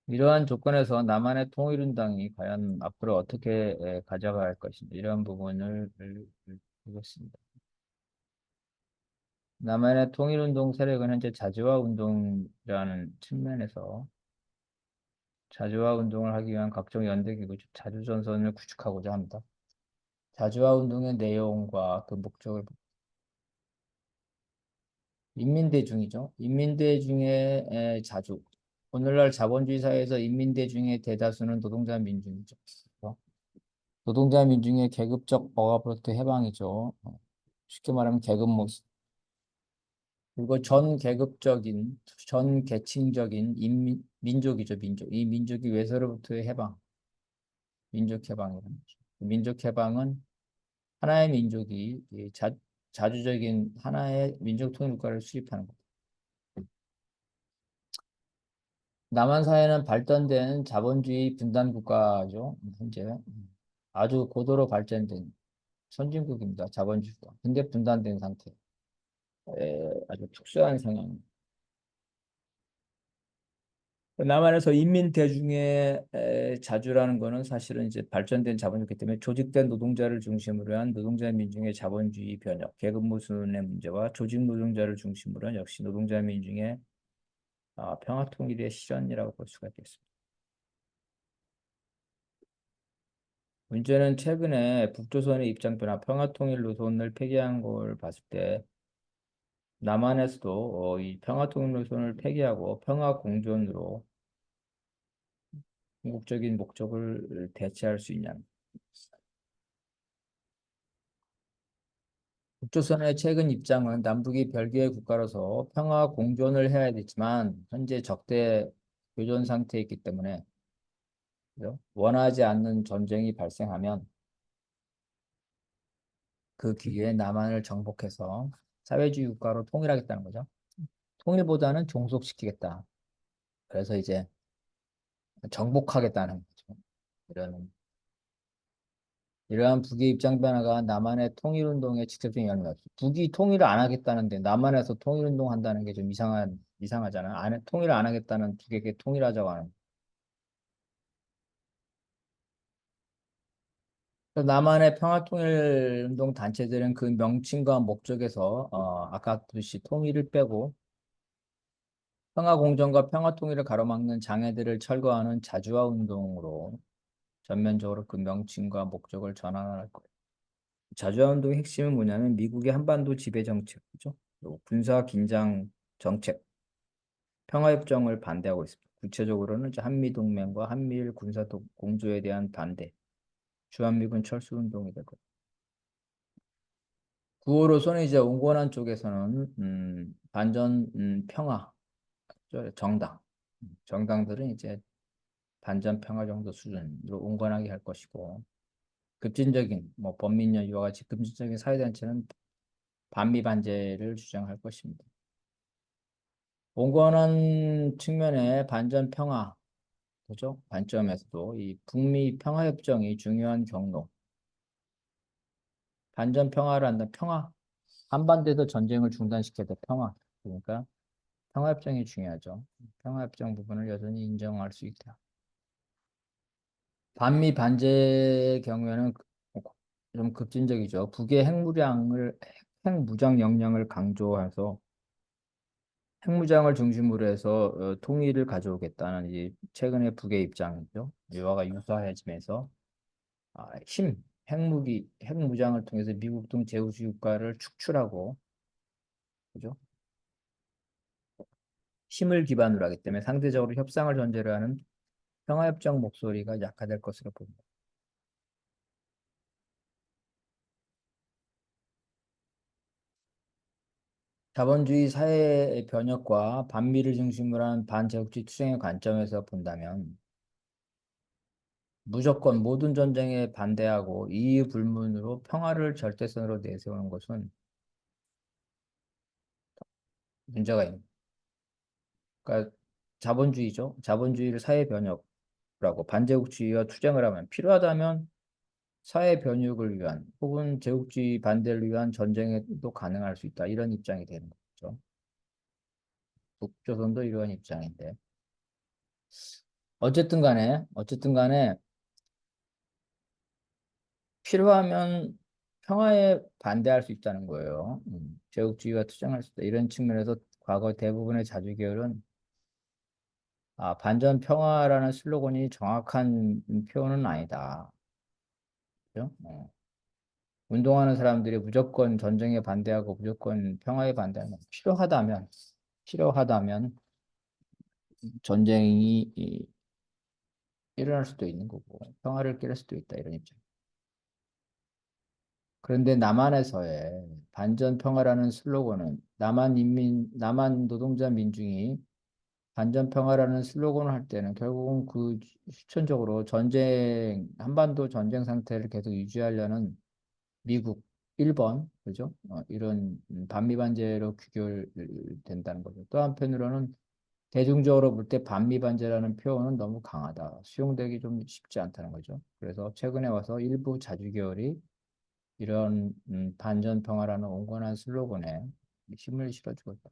이러한 조건에서 남한의 통일운동이 과연 앞으로 어떻게 가져갈 것인지 이런 부분을 보겠습니다. 남한의 통일운동 세력은 현재 자주화 운동이라는 측면에서 자주화 운동을 하기 위한 각종 연대기구, 즉 자주전선을 구축하고자 합니다. 자주화 운동의 내용과 그 목적을 인민대중이죠. 인민대중의 자주. 오늘날 자본주의 사회에서 인민대중의 대다수는 노동자 민중이죠. 노동자 민중의 계급적 억압으로부터 해방이죠. 쉽게 말하면 계급 모습. 그리고 전 계급적인, 전 계층적인 민족이죠, 민족. 이 민족이 외세로부터의 해방, 민족 해방이라는 거죠. 민족 해방은 하나의 민족이 자주적인 하나의 민족 통일 국가를 수립하는 것. 남한 사회는 발전된 자본주의 분단 국가죠. 현재 아주 고도로 발전된 선진국입니다. 자본주의 국가. 근데 분단된 상태. 아주 특수한 성향. 남한에서 인민 대중의 자주라는 거는 사실은 이제 발전된 자본주의이기 때문에 조직된 노동자를 중심으로 한 노동자 민중의 자본주의 변혁, 계급 모순의 문제와 조직 노동자를 중심으로 한 역시 노동자 민중의 평화 통일의 실현이라고 볼 수가 있겠습니다. 문제는 최근에 북조선의 입장 변화, 평화 통일 노선을 폐기한 걸 봤을 때 남한에서도 이 평화 통일 노선을 폐기하고 평화 공존으로 궁극적인 목적을 대체할 수 있냐. 북조선의 최근 입장은 남북이 별개의 국가로서 평화 공존을 해야 되지만 현재 적대 교전 상태에 있기 때문에 그죠? 원하지 않는 전쟁이 발생하면 그 기회에 남한을 정복해서 사회주의 국가로 통일하겠다는 거죠. 통일보다는 종속시키겠다. 그래서 이제 정복하겠다는 거죠. 이러한 북의 입장 변화가 남한의 통일운동에 직접적인 영향을 줬죠. 북이 통일을 안 하겠다는데 남한에서 통일운동 한다는 게 좀 이상하잖아. 통일을 안 하겠다는 북에게 통일하자고 하는. 그래서 남한의 평화통일운동 단체들은 그 명칭과 목적에서 아까 보듯이 통일을 빼고 평화공정과 평화통일을 가로막는 장애들을 철거하는 자주화 운동으로 전면적으로 그 명칭과 목적을 전환할 거예요. 자주화 운동의 핵심은 뭐냐면 미국의 한반도 지배 정책이죠. 그리고 군사 긴장 정책, 평화협정을 반대하고 있습니다. 구체적으로는 이제 한미동맹과 한미일 군사 공조에 대한 반대, 주한미군 철수 운동이 될 거예요. 구호로서는 이제 온건한 쪽에서는 반전 평화 정당, 정당들은 이제 반전 평화 정도 수준으로 온건하게 할 것이고 급진적인 뭐 범민련 이와 같이 급진적인 사회단체는 반미 반제를 주장할 것입니다. 온건한 측면의 반전 평화, 그죠? 관점에서도 이 북미 평화협정이 중요한 경로, 반전 평화를 한다. 평화, 한반도에서 전쟁을 중단시켜야 돼. 평화. 그러니까 평화협정이 중요하죠. 평화협정 부분을 여전히 인정할 수 있다. 반미 반제의 경우에는 좀 급진적이죠. 북의 핵무장 역량을 강조해서 핵무장을 중심으로 해서 통일을 가져오겠다는 이 최근의 북의 입장이죠. 이와가 유사해지면서 핵무장을 통해서 미국 등 제후주의 국가를 축출하고, 그죠? 힘을 기반으로 하기 때문에 상대적으로 협상을 전제로 하는 평화협정 목소리가 약화될 것으로 봅니다. 자본주의 사회의 변혁과 반미를 중심으로 한 반제국주의 투쟁의 관점에서 본다면 무조건 모든 전쟁에 반대하고 이유 불문으로 평화를 절대선으로 내세우는 것은 문제가 있는. 그러니까 자본주의죠. 자본주의를 사회 변혁이라고 반제국주의와 투쟁을 하면 필요하다면 사회 변혁을 위한 혹은 제국주의 반대를 위한 전쟁에도 가능할 수 있다. 이런 입장이 되는 거죠. 북조선도 이러한 입장인데 어쨌든 간에 필요하면 평화에 반대할 수 있다는 거예요. 제국주의와 투쟁할 수 있다. 이런 측면에서 과거 대부분의 자주 계열은 반전 평화라는 슬로건이 정확한 표현은 아니다. 그죠? 운동하는 사람들이 무조건 전쟁에 반대하고 무조건 평화에 반대하면 필요하다면 전쟁이 일어날 수도 있는 거고 평화를 깨를 수도 있다 이런 입장. 그런데 남한에서의 반전 평화라는 슬로건은 남한 노동자 민중이 반전 평화라는 슬로건을 할 때는 결국은 그 실천적으로 한반도 전쟁 상태를 계속 유지하려는 미국, 일본, 그죠? 이런 반미 반제로 귀결된다는 거죠. 또 한편으로는 대중적으로 볼 때 반미 반제라는 표현은 너무 강하다. 수용되기 좀 쉽지 않다는 거죠. 그래서 최근에 와서 일부 자주계열이 이런 반전 평화라는 온건한 슬로건에 힘을 실어주고 있다.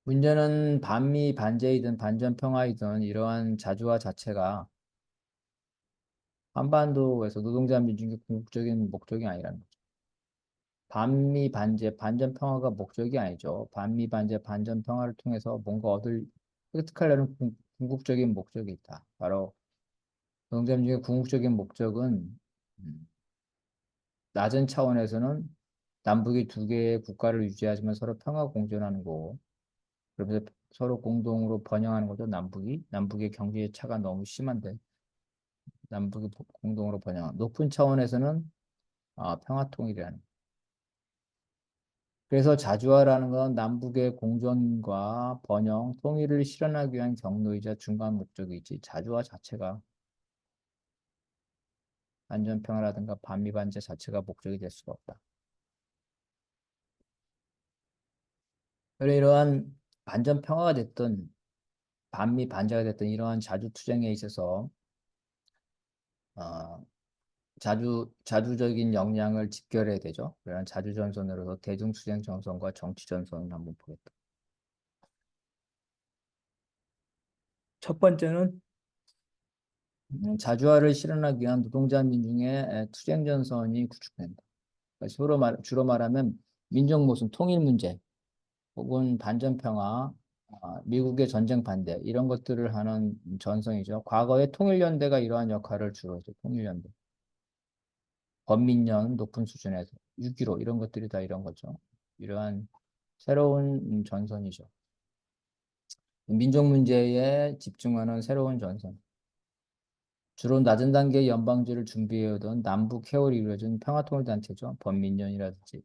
문제는 반미 반제이든 반전 평화이든 이러한 자주화 자체가 한반도에서 노동자 민중의 궁극적인 목적이 아니라는 거죠. 반미 반제 반전 평화가 목적이 아니죠. 반미 반제 반전 평화를 통해서 뭔가 획득하려는 궁극적인 목적이 있다. 바로 노동자 민중의 궁극적인 목적은 음, 낮은 차원에서는 남북이 두 개의 국가를 유지하지만 서로 평화 공존하는 거고 그러면서 서로 공동으로 번영하는 거죠. 남북의 경제 차가 너무 심한데 남북이 공동으로 번영한 높은 차원에서는 평화 통일이라는. 그래서 자주화라는 건 남북의 공존과 번영, 통일을 실현하기 위한 경로이자 중간 목적이지 자주화 자체가 안전평화라든가 반미반제 자체가 목적이 될 수가 없다. 그래 이러한 반전평화가 됐든 반미반제가 됐든 이러한 자주투쟁에 있어서 어, 자주적인 역량을 집결해야 되죠. 그런 자주전선으로서 대중투쟁 전선과 정치전선을 한번 보겠다. 첫 번째는 자주화를 실현하기 위한 노동자 민중의 투쟁 전선이 구축된다. 그러니까 주로 말하면 민족 모순, 통일 문제, 혹은 반전 평화, 미국의 전쟁 반대 이런 것들을 하는 전선이죠. 과거에 통일연대가 이러한 역할을 주로 했죠. 통일연대, 범민련 높은 수준에서 6.15 이런 것들이 다 이런 거죠. 이러한 새로운 전선이죠. 민족 문제에 집중하는 새로운 전선. 주로 낮은 단계의 연방제를 준비해오던 남북 해월이 이루어진 평화통일단체죠. 범민련이라든지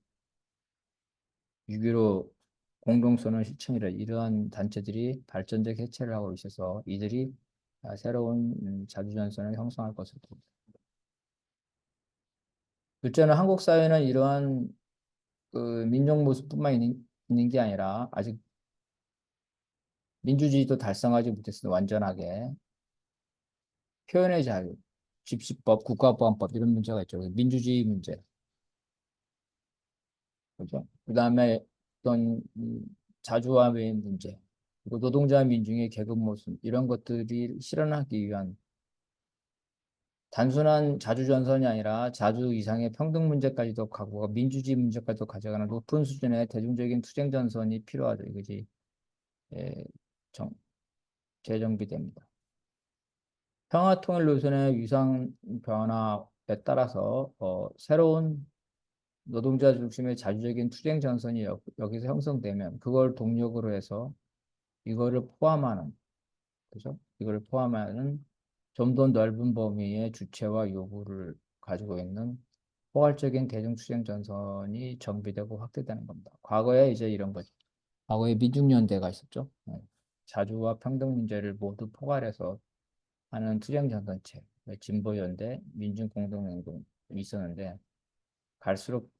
6.15 공동선언 실천이라 이러한 단체들이 발전적 해체를 하고 있어서 이들이 새로운 자주전선을 형성할 것으로 봅니다. 둘째는 한국 사회는 이러한 그 민족 모습뿐만 있는 게 아니라 아직 민주주의도 달성하지 못했어요. 완전하게 표현의 자유, 집시법, 국가보안법 이런 문제가 있죠. 민주주의 문제, 그죠? 그다음에 어떤 자주화의 문제, 그리고 노동자 민중의 계급 모순 이런 것들이 실현하기 위한 단순한 자주전선이 아니라 자주 이상의 평등 문제까지도 가고 민주주의 문제까지도 가져가는 높은 수준의 대중적인 투쟁 전선이 필요하죠. 이것이 예, 정, 재정비됩니다. 평화통일 노선의 위상 변화에 따라서 새로운 노동자 중심의 자주적인 투쟁 전선이 여기서 형성되면 그걸 동력으로 해서 이거를 포함하는 그죠? 이걸 포함하는 좀 더 넓은 범위의 주체와 요구를 가지고 있는 포괄적인 대중투쟁 전선이 정비되고 확대되는 겁니다. 과거에 이제 이런 거죠. 과거에 민중연대가 있었죠. 자주와 평등 문제를 모두 포괄해서 하는 투쟁 전선체, 진보연대, 민중공동연대 있었는데 갈수록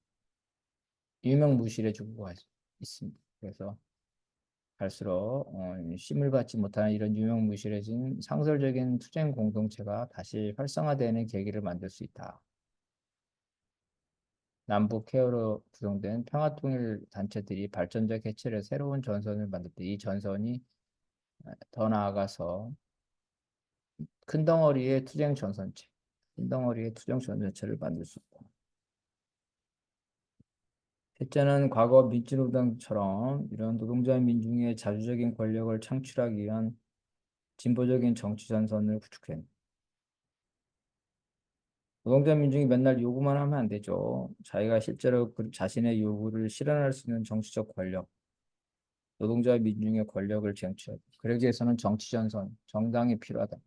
유명무실해지고 있습니다. 그래서 갈수록 쉼을 받지 못하는 이런 유명무실해진 상설적인 투쟁 공동체가 다시 활성화되는 계기를 만들 수 있다. 남북 케어로 구성된 평화통일 단체들이 발전적 해체를 새로운 전선을 만들 때 이 전선이 더 나아가서 큰 덩어리의 투쟁 전선체, 큰 덩어리의 투쟁 전선체를 만들 수 있다. 셋째는 과거 민주노동처럼 이런 노동자 민중의 자주적인 권력을 창출하기 위한 진보적인 정치 전선을 구축해. 노동자 민중이 맨날 요구만 하면 안 되죠. 자기가 실제로 그 자신의 요구를 실현할 수 있는 정치적 권력, 노동자 민중의 권력을 쟁취하고 그러기 위해서는 정치 전선, 정당이 필요하다.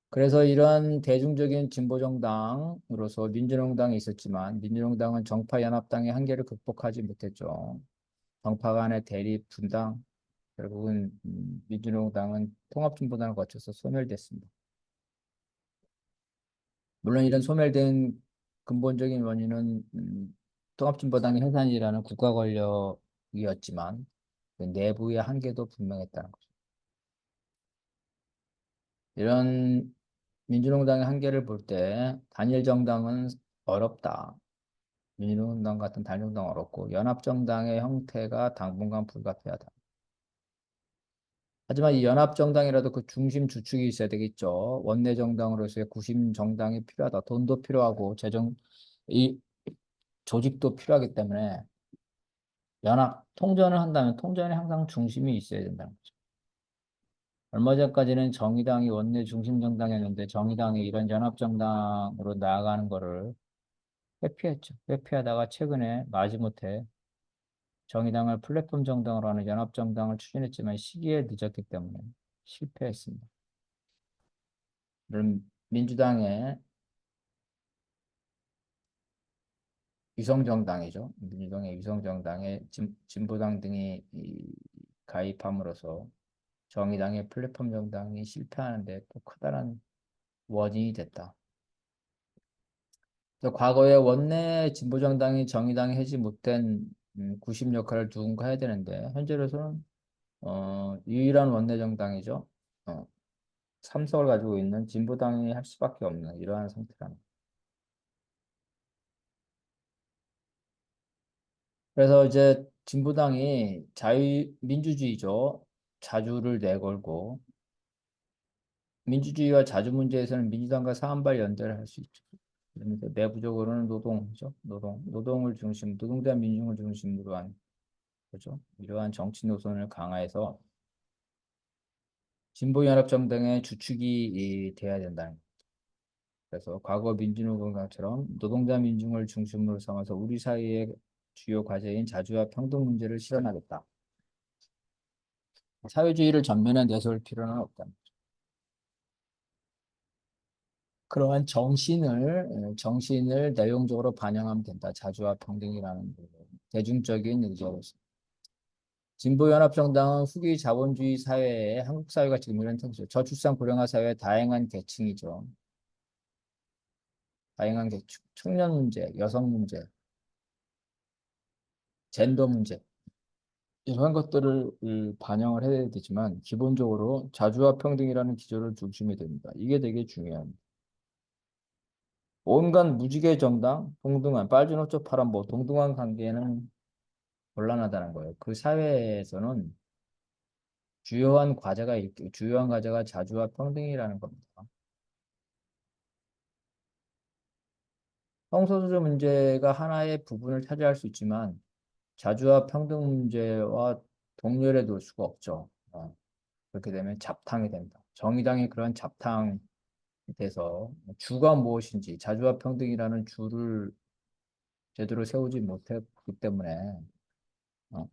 그래서 이러한 대중적인 진보정당으로서 민주노동당이 있었지만 민주노동당은 정파연합당의 한계를 극복하지 못했죠. 정파 간의 대립, 분당, 결국은 민주노동당은 통합진보당을 거쳐서 소멸됐습니다. 물론 이런 소멸된 근본적인 원인은 통합진보당의 해산이라는 국가 권력이었지만 그 내부의 한계도 분명했다는 거죠. 이런 민주노동당의 한계를 볼 때 단일 정당은 어렵다. 민주노동당 같은 단일 정당 어렵고 연합정당의 형태가 당분간 불가피하다. 하지만 이 연합정당이라도 그 중심 주축이 있어야 되겠죠. 원내정당으로서의 구심 정당이 필요하다. 돈도 필요하고 이 조직도 필요하기 때문에 연합 통전을 한다면 통전에 항상 중심이 있어야 된다는 거죠. 얼마 전까지는 정의당이 원내 중심 정당이었는데 정의당이 이런 연합 정당으로 나아가는 거를 회피했죠. 회피하다가 최근에 마지못해 정의당을 플랫폼 정당으로 하는 연합 정당을 추진했지만 시기에 늦었기 때문에 실패했습니다. 그럼 민주당의 위성정당이죠. 민주당의 위성정당에 진보당 등이 가입함으로써 정의당의 플랫폼 정당이 실패하는데 또 커다란 원인이 됐다. 그래서 과거에 원내 진보정당이 정의당이 하지 못한 구심 역할을 누군가 해야 되는데 현재로서는 유일한 원내 정당이죠. 어, 3석을 가지고 있는 진보당이 할 수밖에 없는 이러한 상태라는. 그래서 이제 진보당이 민주주의죠. 자주를 내걸고 민주주의와 자주 문제에서는 민주당과 상한발 연대를 할 수 있죠. 그러면서 내부적으로는 노동이죠. 노동을 노동자 민중을 중심으로 한 거죠. 이러한 정치 노선을 강화해서 진보연합정당의 주축이 돼야 된다는 거예요. 그래서 과거 민주노동당처럼 노동자 민중을 중심으로 삼아서 우리 사회의 주요 과제인 자주와 평등 문제를 실현하겠다. 사회주의를 전면에 내세울 필요는 없다. 그러한 정신을 내용적으로 반영하면 된다. 자주와 평등이라는 부분. 대중적인 의제로서. 진보연합정당은 후기 자본주의 사회에 한국 사회가 지금 이런 형태죠. 저출산 고령화 사회의 다양한 계층이죠. 다양한 계층, 청년 문제, 여성 문제, 젠더 문제 이런 것들을 반영을 해야 되지만 기본적으로 자주와 평등이라는 기조를 중심이 됩니다. 이게 되게 중요합니다. 온갖 무지개 정당, 동등한 빨주노초 파란보 동등한 관계는 곤란하다는 거예요. 그 사회에서는 주요한 과제가 자주와 평등이라는 겁니다. 성소수자 문제가 하나의 부분을 차지할 수 있지만 자주와 평등 문제와 동렬해 둘 수가 없죠. 그렇게 되면 잡탕이 된다. 정의당이 그런 잡탕이 돼서 주가 무엇인지 자주와 평등이라는 주를 제대로 세우지 못했기 때문에 어,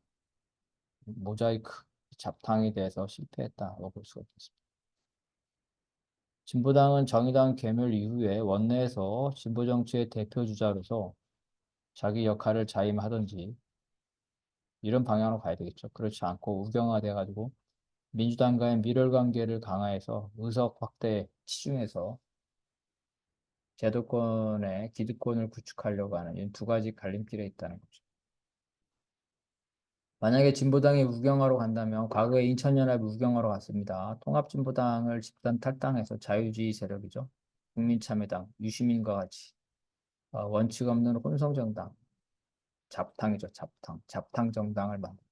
모자이크 잡탕이 돼서 실패했다고 볼 수가 있습니다. 진보당은 정의당 괴멸 이후에 원내에서 진보 정치의 대표 주자로서 자기 역할을 자임하든지 이런 방향으로 가야 되겠죠. 그렇지 않고 우경화돼 가지고 민주당과의 밀월 관계를 강화해서 의석 확대에 치중해서 제도권의 기득권을 구축하려고 하는 이 두 가지 갈림길에 있다는 거죠. 만약에 진보당이 우경화로 간다면 과거에 인천연합이 우경화로 갔습니다. 통합진보당을 집단 탈당해서 자유주의 세력이죠. 국민참여당, 유시민과 같이 원칙 없는 혼성정당, 잡탕이죠. 잡탕 정당을 만듭니다.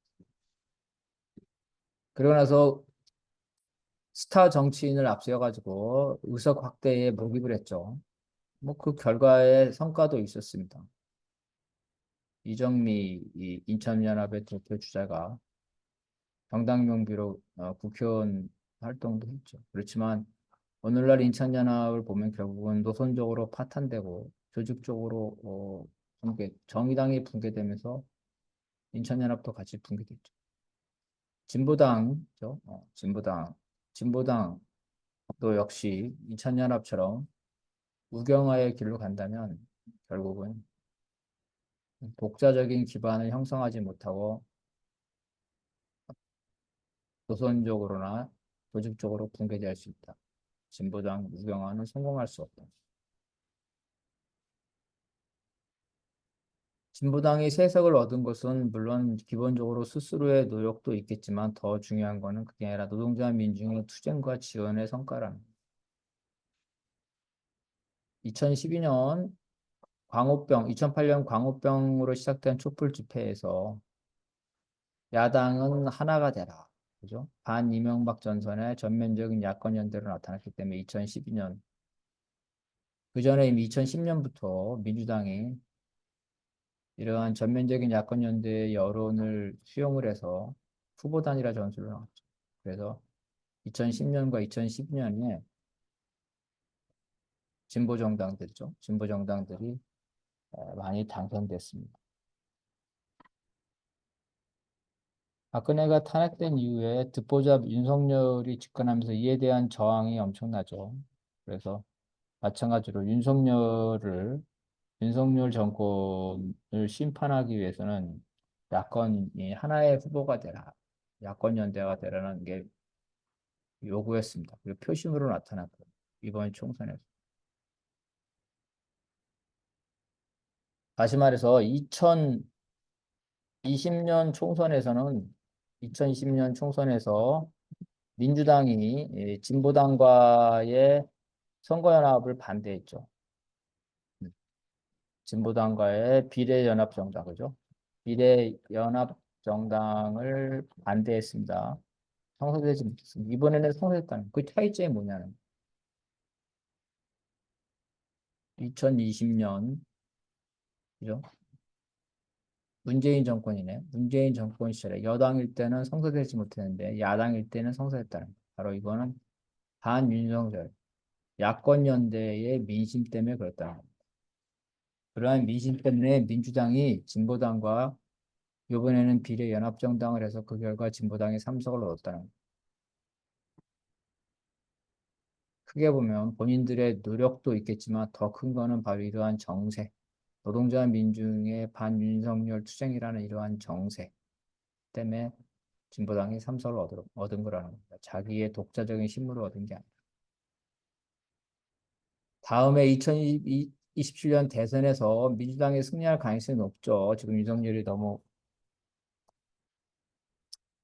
그러고 나서 스타 정치인을 앞세워가지고 의석 확대에 몰입을 했죠. 뭐 그 결과에 성과도 있었습니다. 이정미 이 인천연합의 대표 주자가 정당 명비로 국회의원 활동도 했죠. 그렇지만 오늘날 인천연합을 보면 결국은 노선적으로 파탄되고 조직적으로 정의당이 붕괴되면서 인천연합도 같이 붕괴됐죠. 진보당죠. 진보당도 역시 인천연합처럼 우경화의 길로 간다면 결국은 독자적인 기반을 형성하지 못하고 노선적으로나 조직적으로 붕괴될 수 있다. 진보당 우경화는 성공할 수 없다. 진보당이 세석을 얻은 것은 물론 기본적으로 스스로의 노력도 있겠지만 더 중요한 것은 그게 아니라 노동자 민중의 투쟁과 지원의 성과라는 2012년 2008년 광우병으로 시작된 촛불 집회에서 야당은 하나가 되라. 그죠? 반 이명박 전선의 전면적인 야권 연대로 나타났기 때문에 2012년 그 전에 이미 2010년부터 민주당이 이러한 전면적인 야권 연대의 여론을 수용을 해서 후보 단일화 전술로 나왔죠. 그래서 2010년과 2012년에 진보 정당들이죠. 진보 정당들이 많이 당선됐습니다. 박근혜가 탄핵된 이후에 듣보잡 윤석열이 집권하면서 이에 대한 저항이 엄청나죠. 그래서 마찬가지로 윤석열 정권을 심판하기 위해서는 야권이 하나의 후보가 되라. 야권 연대가 되라는 게 요구했습니다. 그리고 표심으로 나타났고 이번 총선에서. 다시 말해서 2020년 총선에서 민주당이 진보당과의 선거연합을 반대했죠. 진보당과의 비례연합정당, 그죠? 비례연합정당을 반대했습니다. 성사되지 못했습니다. 이번에는 성사했다는 그 차이점이 뭐냐는 2020년, 그죠? 문재인 정권이네. 문재인 정권 시절에 여당일 때는 성사되지 못했는데 야당일 때는 성사했다는 거예요. 바로 이거는 반윤석열 야권 연대의 민심 때문에 그렇다는 겁니다. 그러한 민심 때문에 민주당이 진보당과 이번에는 비례연합정당을 해서 그 결과 진보당이 3석을 얻었다는 거예요. 크게 보면 본인들의 노력도 있겠지만 더 큰 거는 바로 이러한 정세, 노동자 민중의 반윤석열 투쟁이라는 이러한 정세 때문에 진보당이 3석을 얻은 거라는 겁니다. 자기의 독자적인 힘으로 얻은 게 아니라. 다음에 2027년 대선에서 민주당이 승리할 가능성이 높죠. 지금 윤석열이 너무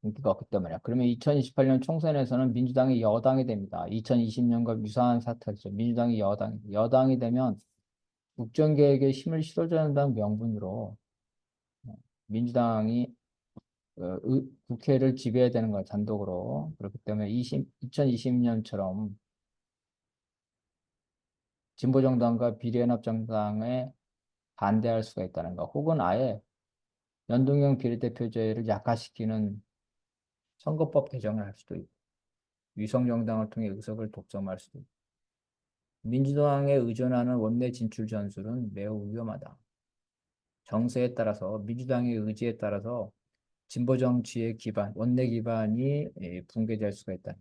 인기가 없기 때문에. 그러면 2028년 총선에서는 민주당이 여당이 됩니다. 2020년과 유사한 사태죠. 민주당이 여당이 되면 국정개혁에 힘을 실어줘야 한다는 명분으로 민주당이 국회를 지배해야 되는 거예요. 단독으로. 그렇기 때문에 2020년처럼 진보정당과 비례연합정당에 반대할 수가 있다는 거. 혹은 아예 연동형 비례대표제를 약화시키는 선거법 개정을 할 수도 있고 위성정당을 통해 의석을 독점할 수도 있고 민주당에 의존하는 원내 진출 전술은 매우 위험하다. 정세에 따라서 민주당의 의지에 따라서 진보 정치의 기반, 원내 기반이 붕괴될 수가 있다.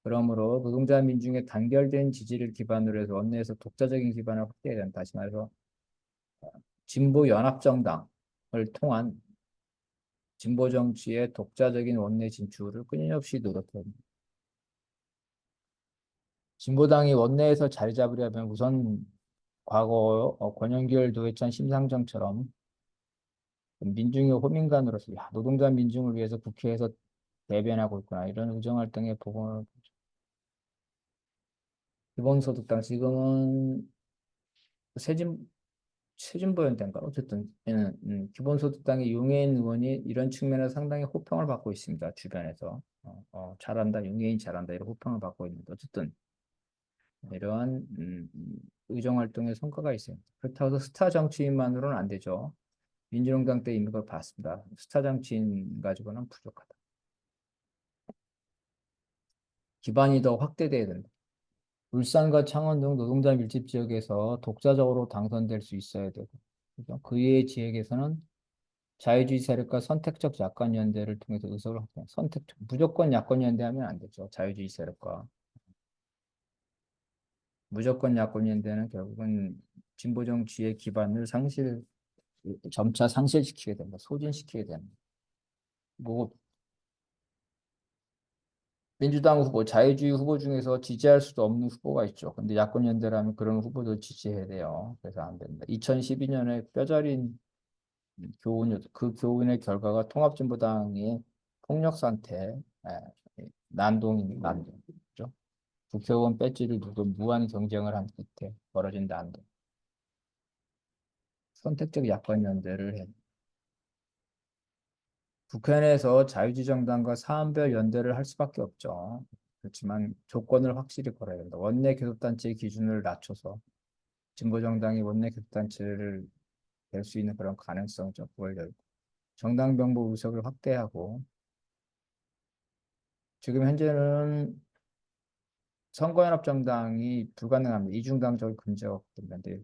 그러므로 노동자 민중의 단결된 지지를 기반으로 해서 원내에서 독자적인 기반을 확대해야 된다. 다시 말해서 진보 연합정당을 통한 진보 정치의 독자적인 원내 진출을 끊임없이 노력해야 합니다. 진보당이 원내에서 자리 잡으려면 우선 과거 권영길 노회찬 심상정처럼 민중의 호민관으로서 야, 노동자 민중을 위해서 국회에서 대변하고 있구나 이런 의정활동에 보고는 기본소득당 지금은 새진 최진보연대인가 어쨌든 얘는 기본소득당의 용해인 의원이 이런 측면에서 상당히 호평을 받고 있습니다. 주변에서 잘한다, 용해인 잘한다 이런 호평을 받고 있는데 어쨌든 이러한 의정 활동의 성과가 있어요. 그렇다고 해서 스타 정치인만으로는 안 되죠. 민주노동당 때 이미 그걸 봤습니다. 스타 정치인 가지고는 부족하다. 기반이 더 확대돼야 된다. 울산과 창원 등 노동자 밀집 지역에서 독자적으로 당선될 수 있어야 되고, 그죠? 그 외의 지역에서는 자유주의 세력과 선택적 야권 연대를 통해서 의석을 확대. 선택적 무조건 야권 연대하면 안 되죠. 자유주의 세력과 무조건 야권 연대는 결국은 진보 정치의 기반을 점차 상실시키게 된다. 소진시키게 된다. 뭐 민주당 후보, 자유주의 후보 중에서 지지할 수도 없는 후보가 있죠. 근데 야권 연대라면 그런 후보도 지지해야 돼요. 그래서 안 된다. 2012년에 뼈저린 그 교훈의 결과가 통합진보당의 폭력 상태, 난동입니다. 난동. 그죠? 국회의원 배지를 두고 무한 경쟁을 한 끝에 벌어진 난동. 선택적 야권 연대를 해. 국회 내에서 자유주의 정당과 사안별 연대를 할 수밖에 없죠. 그렇지만 조건을 확실히 걸어야 된다. 원내 교섭단체의 기준을 낮춰서 진보정당이 원내 교섭단체를 될 수 있는 그런 가능성이죠. 그걸 열고 정당 병보 의석을 확대하고 지금 현재는 선거연합 정당이 불가능합니다. 이중당적을 금지하고 있는데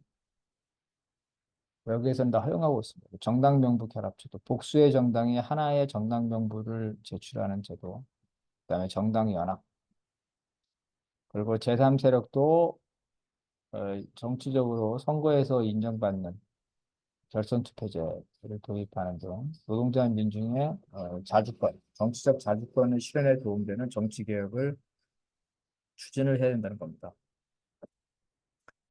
여기에서는 다 허용하고 있습니다. 정당 명부 결합제도, 복수의 정당이 하나의 정당 명부를 제출하는 제도, 그다음에 정당 연합, 그리고 제3세력도 정치적으로 선거에서 인정받는 결선 투표제를 도입하는 등 노동자 민중의 자주권, 정치적 자주권을 실현에 도움되는 정치 개혁을 추진을 해야 된다는 겁니다.